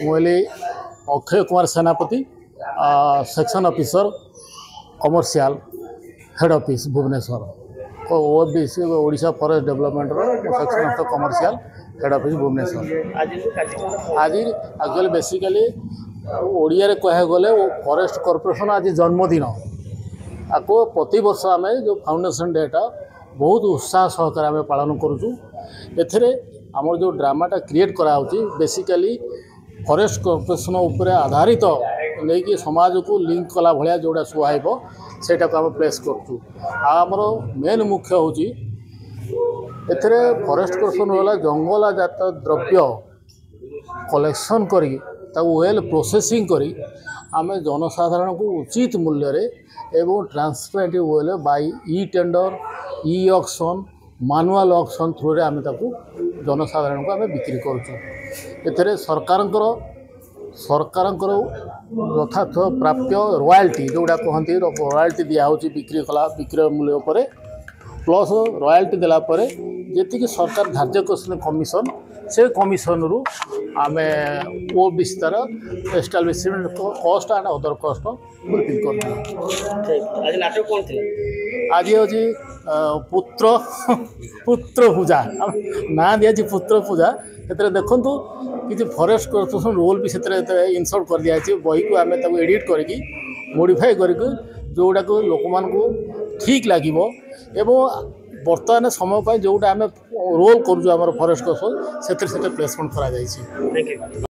मुझे Akshay Kumar Senapati section officer commercial head office Bhubaneswar OBC Odisha forest development section of commercial head office Bhubaneswar आज actually basically Odia कह गले forest corporation आज जन्मदिन आपको प्रति वर्ष आम जो फाउंडेशन डेटा बहुत उत्साह सहकार आम पालन करुँ एथिरे आमर जो ड्रामाटा क्रिएट कराऊँगी बेसिकली फॉरेस्ट कॉर्पोरेशन उपर आधारित नहीं कि समाज को लिंक कला भाया जोड़ा सुहाइब सेटा को आम प्लेस करमर मेन मुख्य हूँ एथिरे फॉरेस्ट कॉर्पोरेशन वाला जंगल जात द्रव्य कलेक्शन करी वेल प्रोसेसिंग करी आम जनसाधारण को उचित मूल्य रे एवं transparent way by e tender e auction manual auction through रे आम जनसाधारण को आम बिक्री करुँ सरकार यथार्थ प्राप्य रॉयल्टी जोड़ा कहती रॉयल्टी दिखाई बिक्री कला विक्रय मूल्य पर प्लस रॉयल्टी देलापर जी सरकार धार्य कर कमिशन से कमिशन रु आम वो विस्तार establishment cost and other cost fulfil कर आज हूँ पुत्र पूजा ना दिया पुत्र पूजा से देखु कि फॉरेस्ट कॉर्पोरेशन रूल भी से इनसर्ट कर दिखाई बही को आम एडिट करके मॉडिफाई करके जोड़ा को लोक मान ठीक लगे एवं बर्तमान समय पर जोटा आम रोल करूँ फॉरेस्ट कॉर्पोरेशन से प्लेसमेंट करा।